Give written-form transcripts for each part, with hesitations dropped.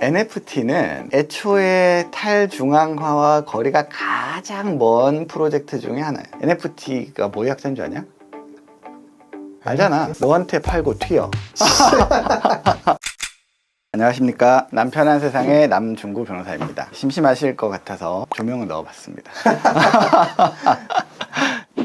NFT는 애초에 탈중앙화와 거리가 가장 먼 프로젝트 중에 하나예요. NFT가 뭐의 약자인 줄 아냐? 알잖아. 너한테 팔고 튀어. 안녕하십니까. 남편한 세상의 남중구 변호사입니다. 심심하실 것 같아서 조명을 넣어봤습니다.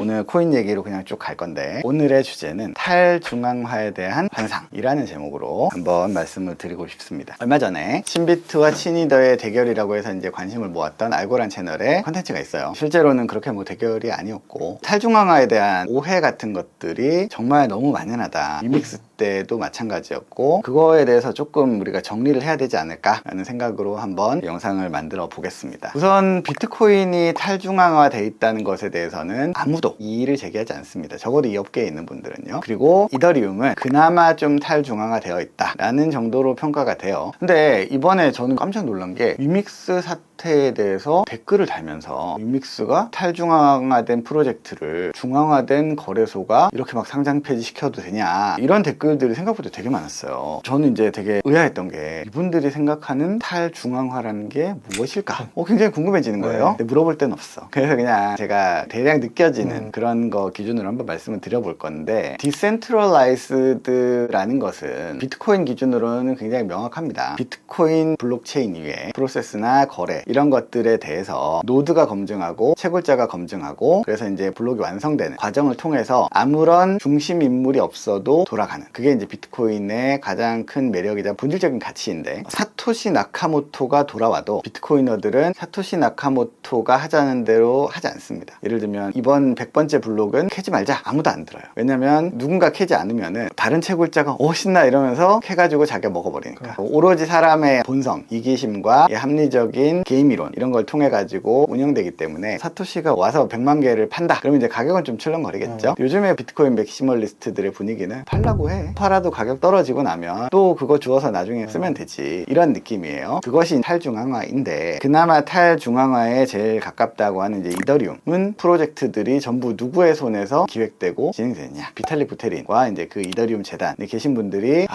오늘 코인 얘기로 그냥 쭉 갈 건데, 오늘의 주제는 탈중앙화에 대한 환상이라는 제목으로 한번 말씀을 드리고 싶습니다. 얼마 전에 신비트와 치니더의 대결이라고 해서 이제 관심을 모았던 알고란 채널에 컨텐츠가 있어요. 실제로는 그렇게 뭐 대결이 아니었고, 탈중앙화에 대한 오해 같은 것들이 정말 너무 만연하다. 리믹스 때도 마찬가지였고, 그거에 대해서 조금 우리가 정리를 해야 되지 않을까라는 생각으로 한번 영상을 만들어 보겠습니다. 우선 비트코인이 탈중앙화 돼 있다는 것에 대해서는 아무도 이의를 제기하지 않습니다. 적어도 이 업계에 있는 분들은요. 그리고 이더리움은 그나마 좀 탈중앙화 되어 있다라는 정도로 평가가 돼요. 근데 이번에 저는 깜짝 놀란 게 위믹스 사태에 대해서 댓글을 달면서 위믹스가 탈중앙화된 프로젝트를 중앙화된 거래소가 이렇게 막 상장 폐지시켜도 되냐, 이런 댓글들이 생각보다 되게 많았어요. 저는 이제 되게 의아했던 게, 이분들이 생각하는 탈중앙화라는 게 무엇일까? 굉장히 궁금해지는 거예요. 근데 물어볼 데는 없어. 그래서 그냥 제가 대략 느껴지는 그런 거 기준으로 한번 말씀을 드려볼 건데, 디센트럴라이즈드라는 것은 비트코인 기준으로는 굉장히 명확합니다. 비트코인 블록체인 이외에 프로세스나 거래 이런 것들에 대해서 노드가 검증하고 채굴자가 검증하고, 그래서 이제 블록이 완성되는 과정을 통해서 아무런 중심 인물이 없어도 돌아가는, 그게 이제 비트코인의 가장 큰 매력이자 본질적인 가치인데, 사토시 나카모토가 돌아와도 비트코이너들은 사토시 나카모토가 하자는 대로 하지 않습니다. 예를 들면 이번 100번째 블록은 캐지 말자, 아무도 안 들어요. 왜냐면 누군가 캐지 않으면은 다른 채굴자가 신나 이러면서 캐가지고 자기가 먹어버리니까. 오로지 사람의 본성, 이기심과 합리적인 게임 이론, 이런 걸 통해 가지고 운영되기 때문에, 사토시가 와서 100만 개를 판다 그러면 이제 가격은 좀 출렁거리겠죠. 요즘에 비트코인 맥시멀리스트들의 분위기는 팔라고 해. 팔아도 가격 떨어지고 나면 또 그거 주워서 나중에 쓰면 되지, 이런 느낌이에요. 그것이 탈중앙화인데, 그나마 탈중앙화에 제일 가깝다고 하는 이제 이더리움은 프로젝트들이 전부 누구의 손에서 기획되고 진행되느냐, 비탈릭 부테린과 이제 그 이더리움 재단에 계신 분들이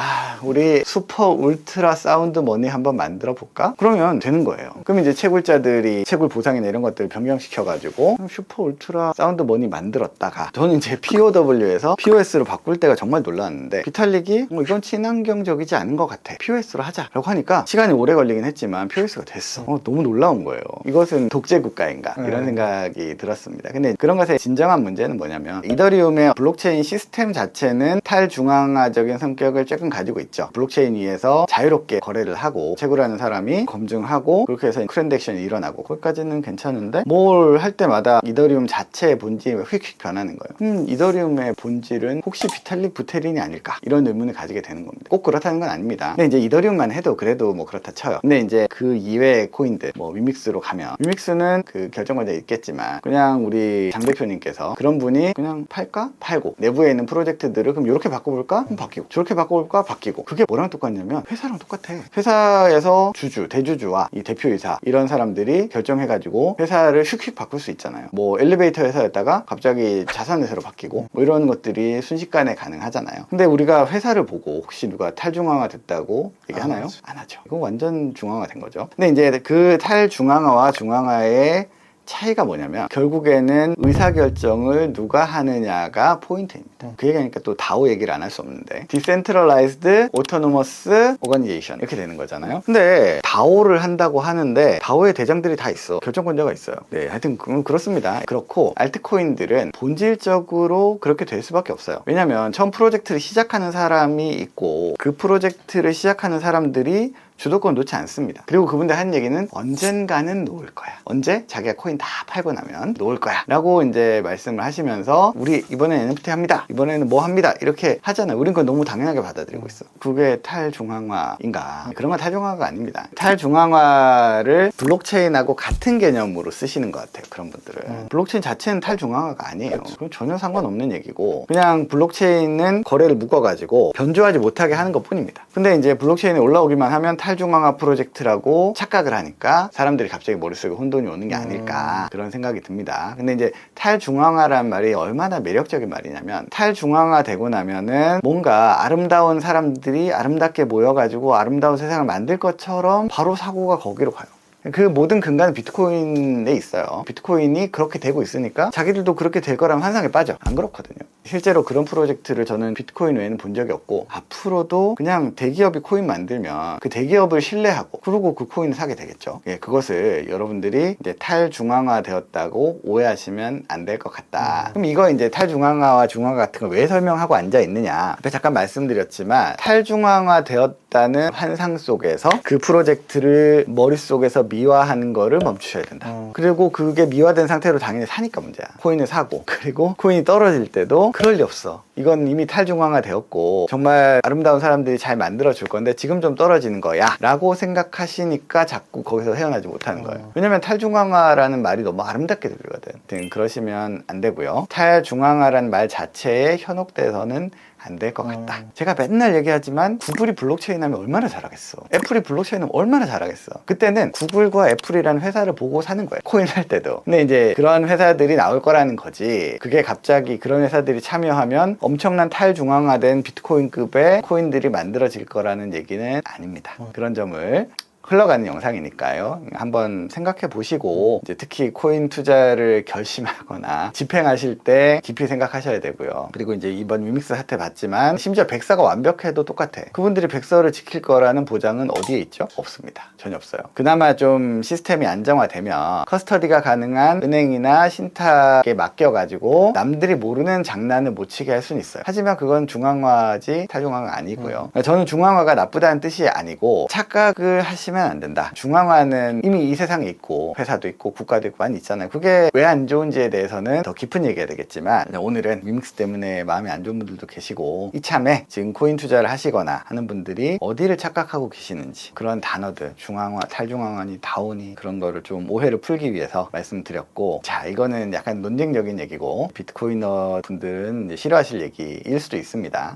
우리 슈퍼 울트라 사운드 머니 한번 만들어 볼까? 그러면 되는 거예요. 그럼 이제 채굴자들이 채굴 보상이나 이런 것들을 변경시켜 가지고 슈퍼 울트라 사운드 머니 만들었다가, 저는 이제 POW에서 POS로 바꿀 때가 정말 놀랐는데, 비탈릭이 이건 친환경적이지 않은 것 같아, POS로 하자라고 하니까 시간이 오래 걸리긴 했지만 POS가 됐어. 너무 놀라운 거예요. 이것은 독재 국가인가, 이런 생각이 들었습니다. 근데 그런 것의 진정한 문제는 뭐냐면, 이더리움의 블록체인 시스템 자체는 탈중앙화적인 성격을 조금 가지고 있죠. 블록체인 위에서 자유롭게 거래를 하고 채굴하는 사람이 검증하고, 그렇게 해서 트랜잭션이 일어나고, 거기까지는 괜찮은데, 뭘 할 때마다 이더리움 자체의 본질이 휙휙 변하는 거예요. 이더리움의 본질은 혹시 비탈릭 부테린이 아닐까, 이런 의문을 가지게 되는 겁니다. 꼭 그렇다는 건 아닙니다. 근데 이제 이더리움만 해도 그래도 뭐 그렇다 쳐요. 근데 이제 그 이외의 코인들, 뭐 위믹스로 가면, 위믹스는 그 결정권자 있겠지만 그냥 우리 장 대표님께서 그런 분이 그냥 팔까? 팔고, 내부에 있는 프로젝트들을 그럼 이렇게 바꿔볼까? 바뀌고, 저렇게 바꿔볼까? 바뀌고. 그게 뭐랑 똑같냐면 회사랑 똑같아. 회사에서 주주, 대주주와 이 대표이사, 이런 사람들이 결정해가지고 회사를 휙휙 바꿀 수 있잖아요. 뭐 엘리베이터 회사였다가 갑자기 자산회사로 바뀌고, 뭐 이런 것들이 순식간에 가능하잖아요. 근데 우리가 회사를 보고 혹시 누가 탈중앙화 됐다고 얘기하나요? 안 하죠. 이건 완전 중앙화 된 거죠. 근데 이제 그 탈중앙화와 중앙화의 차이가 뭐냐면, 결국에는 의사결정을 누가 하느냐가 포인트입니다. 그 얘기하니까 또 다오 얘기를 안 할 수 없는데, Decentralized Autonomous Organization 이렇게 되는 거잖아요. 근데 다오를 한다고 하는데 다오의 대장들이 다 있어. 결정권자가 있어요. 네, 하여튼 그렇습니다. 그렇고, 알트코인들은 본질적으로 그렇게 될 수밖에 없어요. 왜냐면 처음 프로젝트를 시작하는 사람이 있고, 그 프로젝트를 시작하는 사람들이 주도권 놓지 않습니다. 그리고 그분들 하는 얘기는 언젠가는 놓을 거야. 언제? 자기가 코인 다 팔고 나면 놓을 거야 라고 이제 말씀을 하시면서, 우리 이번엔 NFT 합니다, 이번에는 뭐 합니다, 이렇게 하잖아요. 우린 그건 너무 당연하게 받아들이고 있어. 그게 탈중앙화인가? 그런 건 탈중앙화가 아닙니다. 탈중앙화를 블록체인하고 같은 개념으로 쓰시는 것 같아요, 그런 분들은. 블록체인 자체는 탈중앙화가 아니에요. 그건 전혀 상관없는 얘기고, 그냥 블록체인은 거래를 묶어가지고 변조하지 못하게 하는 것 뿐입니다. 근데 이제 블록체인에 올라오기만 하면 탈중앙화 프로젝트라고 착각을 하니까 사람들이 갑자기 머릿속에 혼돈이 오는 게 아닐까 그런 생각이 듭니다. 근데 이제 탈중앙화란 말이 얼마나 매력적인 말이냐면, 탈중앙화 되고 나면은 뭔가 아름다운 사람들이 아름답게 모여가지고 아름다운 세상을 만들 것처럼 바로 사고가 거기로 가요. 그 모든 근간은 비트코인에 있어요. 비트코인이 그렇게 되고 있으니까 자기들도 그렇게 될 거라는 환상에 빠져. 안 그렇거든요. 실제로 그런 프로젝트를 저는 비트코인 외에는 본 적이 없고, 앞으로도 그냥 대기업이 코인 만들면 그 대기업을 신뢰하고 그러고 그 코인을 사게 되겠죠. 예, 그것을 여러분들이 이제 탈중앙화 되었다고 오해하시면 안 될 것 같다. 그럼 이거 이제 탈중앙화와 중앙화 같은 걸 왜 설명하고 앉아 있느냐. 앞에 잠깐 말씀드렸지만, 탈중앙화 되었다는 환상 속에서 그 프로젝트를 머릿속에서 미화하는 거를 멈추셔야 된다. 그리고 그게 미화된 상태로 당연히 사니까 문제야. 코인을 사고, 그리고 코인이 떨어질 때도 그럴 리 없어. 이건 이미 탈중앙화 되었고 정말 아름다운 사람들이 잘 만들어 줄 건데 지금 좀 떨어지는 거야 라고 생각하시니까 자꾸 거기서 헤어나지 못하는 거예요. 왜냐면 탈중앙화라는 말이 너무 아름답게 들리거든. 그러시면 안 되고요. 탈중앙화라는 말 자체에 현혹돼서는 안 될 것 같다. 제가 맨날 얘기하지만 구글이 블록체인 하면 얼마나 잘하겠어. 애플이 블록체인 하면 얼마나 잘하겠어. 그때는 구글과 애플이라는 회사를 보고 사는 거예요. 코인 할 때도. 근데 이제 그런 회사들이 나올 거라는 거지, 그게 갑자기 그런 회사들이 참여하면 엄청난 탈중앙화된 비트코인급의 코인들이 만들어질 거라는 얘기는 아닙니다. 그런 점을 흘러가는 영상이니까요. 한번 생각해 보시고, 이제 특히 코인 투자를 결심하거나 집행하실 때 깊이 생각하셔야 되고요. 그리고 이제 이번 위믹스 사태 봤지만 심지어 백서가 완벽해도 똑같아. 그분들이 백서를 지킬 거라는 보장은 어디에 있죠? 없습니다. 전혀 없어요. 그나마 좀 시스템이 안정화되면 커스터디가 가능한 은행이나 신탁에 맡겨가지고 남들이 모르는 장난을 못 치게 할 수는 있어요. 하지만 그건 중앙화지 탈중앙화 아니고요. 저는 중앙화가 나쁘다는 뜻이 아니고, 착각을 하시면 안 된다. 중앙화는 이미 이 세상에 있고 회사도 있고 국가도 있고 많이 있잖아요. 그게 왜 안 좋은지에 대해서는 더 깊은 얘기가 되겠지만, 오늘은 위믹스 때문에 마음이 안 좋은 분들도 계시고 이참에 지금 코인 투자를 하시거나 하는 분들이 어디를 착각하고 계시는지, 그런 단어들, 중앙화, 탈중앙화니 다우니, 그런 거를 좀 오해를 풀기 위해서 말씀드렸고, 자, 이거는 약간 논쟁적인 얘기고 비트코이너 분들은 이제 싫어하실 얘기일 수도 있습니다.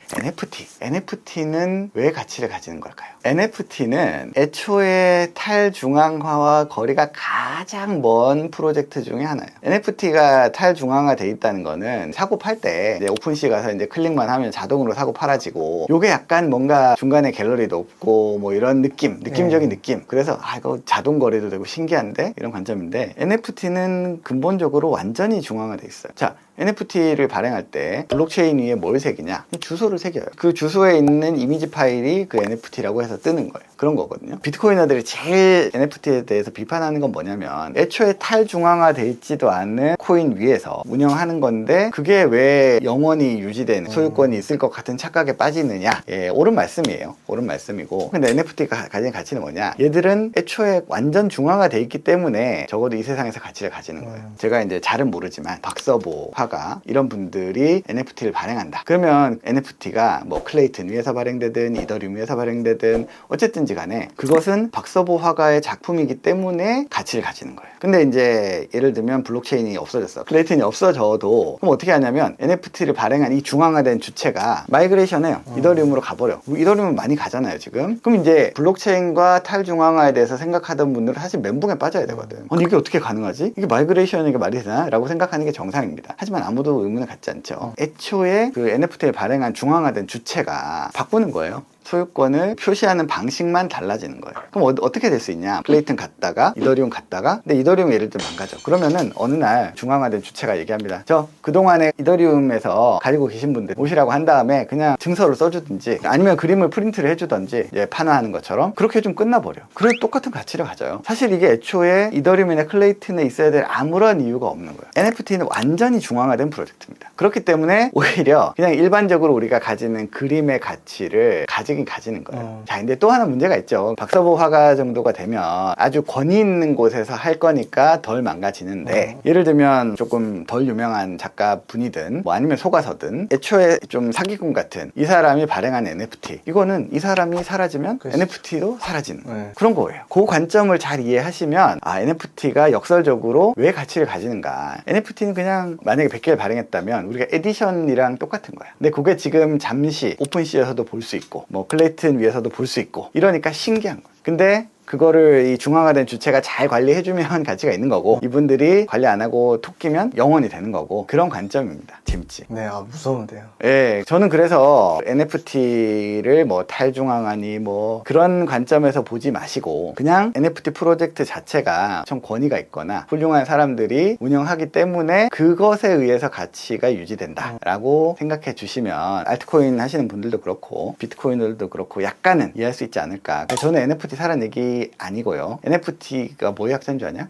NFT는 왜 가치를 가지는 걸까요? NFT는 애초에 탈중앙화와 거리가 가장 먼 프로젝트 중에 하나예요. NFT가 탈중앙화 돼 있다는 거는 사고 팔 때 이제 오픈시 가서 이제 클릭만 하면 자동으로 사고 팔아지고, 요게 약간 뭔가 중간에 갤러리도 없고 뭐 이런 느낌적인 느낌. 그래서 이거 자동 거래도 되고 신기한데, 이런 관점인데, NFT는 근본적으로 완전히 중앙화 돼 있어요. 자, NFT를 발행할 때 블록체인 위에 뭘 새기냐? 주소를 새겨요. 그 주소에 있는 이미지 파일이 그 NFT라고 해서 뜨는 거예요. 그런 거거든요. 비트코이너들이 제일 NFT에 대해서 비판하는 건 뭐냐면, 애초에 탈중앙화 돼 있지도 않은 코인 위에서 운영하는 건데 그게 왜 영원히 유지된 소유권이 있을 것 같은 착각에 빠지느냐. 예, 옳은 말씀이에요. 옳은 말씀이고, 근데 NFT가 가지는 가치는 뭐냐? 얘들은 애초에 완전 중앙화 돼 있기 때문에 적어도 이 세상에서 가치를 가지는 거예요. 제가 이제 잘은 모르지만 박서보, 화가, 이런 분들이 NFT를 발행한다. 그러면 NFT가 뭐 클레이튼 위에서 발행되든 이더리움 위에서 발행되든 어쨌든지 간에 그것은 박서보 화가의 작품이기 때문에 가치를 가지는 거예요. 근데 이제 예를 들면 블록체인이 없어졌어. 클레이튼이 없어져도 그럼 어떻게 하냐면, NFT를 발행한 이 중앙화된 주체가 마이그레이션해요. 이더리움으로 가버려. 이더리움은 많이 가잖아요 지금. 그럼 이제 블록체인과 탈중앙화에 대해서 생각하던 분들은 사실 멘붕에 빠져야 되거든. 아니 이게 어떻게 가능하지? 이게 마이그레이션이 말이 되나? 라고 생각하는 게 정상입니다. 하지만 아무도 의문을 갖지 않죠. 애초에 그 NFT를 발행한 중앙화된 주체가 바꾸는 거예요. 소유권을 표시하는 방식만 달라지는 거예요. 그럼 어떻게 될 수 있냐? 클레이튼 갔다가 이더리움 갔다가, 근데 이더리움 예를 들면 망가져. 그러면은 어느 날 중앙화된 주체가 얘기합니다. 저 그동안에 이더리움에서 가지고 계신 분들 모시라고 한 다음에 그냥 증서를 써주든지 아니면 그림을 프린트를 해주든지, 판화하는 것처럼 그렇게 좀 끝나버려. 그래 똑같은 가치를 가져요. 사실 이게 애초에 이더리움이나 클레이튼에 있어야 될 아무런 이유가 없는 거예요. NFT는 완전히 중앙화된 프로젝트입니다. 그렇기 때문에 오히려 그냥 일반적으로 우리가 가지는 그림의 가치를 가지는 거예요. 자, 근데 또 하나 문제가 있죠. 박서보 화가 정도가 되면 아주 권위 있는 곳에서 할 거니까 덜 망가지는데, 예를 들면 조금 덜 유명한 작가 분이든 뭐 아니면 속아서든 애초에 좀 사기꾼 같은 이 사람이 발행한 NFT, 이거는 이 사람이 사라지면 NFT도 사라지는 그런 거예요. 그 관점을 잘 이해하시면, NFT가 역설적으로 왜 가치를 가지는가. NFT는 그냥 만약에 100개를 발행했다면 우리가 에디션이랑 똑같은 거야. 근데 그게 지금 잠시 오픈시에서도 볼 수 있고, 뭐 뭐 클레이튼 위에서도 볼 수 있고 이러니까 신기한 거예요. 근데 그거를 이 중앙화된 주체가 잘 관리해주면 가치가 있는 거고, 이분들이 관리 안 하고 톡 끼면 영원이 되는 거고, 그런 관점입니다. 재밌지? 네, 무서운데요. 예, 저는 그래서 NFT를 뭐 탈중앙화니 뭐 그런 관점에서 보지 마시고, 그냥 NFT 프로젝트 자체가 좀 권위가 있거나 훌륭한 사람들이 운영하기 때문에 그것에 의해서 가치가 유지된다 라고 생각해 주시면, 알트코인 하시는 분들도 그렇고 비트코인들도 그렇고 약간은 이해할 수 있지 않을까. 저는 NFT 사라는 얘기 아니고요. NFT가 뭐의 약자인 줄 아냐?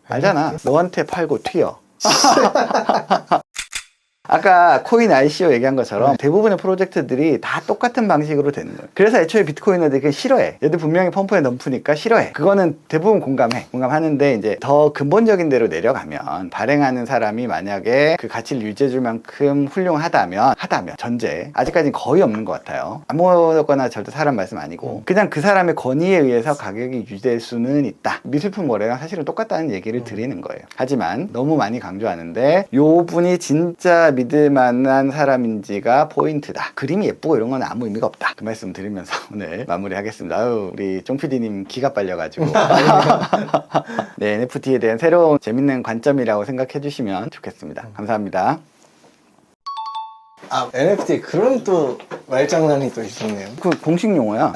알잖아. 너한테 팔고 튀어. 아까 코인 ICO 얘기한 것처럼 대부분의 프로젝트들이 다 똑같은 방식으로 되는 거예요. 그래서 애초에 비트코인들이 그게 싫어해. 얘들 분명히 펌프에 넘프니까 싫어해. 그거는 대부분 공감하는데, 이제 더 근본적인 데로 내려가면, 발행하는 사람이 만약에 그 가치를 유지해줄 만큼 훌륭하다면 전제, 아직까지는 거의 없는 것 같아요. 아무거나 절대 사람 말씀 아니고 그냥 그 사람의 권위에 의해서 가격이 유지될 수는 있다. 미술품 거래랑 사실은 똑같다는 얘기를 드리는 거예요. 하지만 너무 많이 강조하는데, 요 분이 진짜 믿을 만한 사람인지가 포인트다. 그림이 예쁘고 이런 건 아무 의미가 없다. 그 말씀 드리면서 오늘 마무리하겠습니다. 아유, 우리 쫑PD님 기가 빨려가지고 네, NFT에 대한 새로운 재밌는 관점이라고 생각해 주시면 좋겠습니다. 감사합니다. NFT 그런 또 말장난이 또 있었네요. 그 공식 용어야.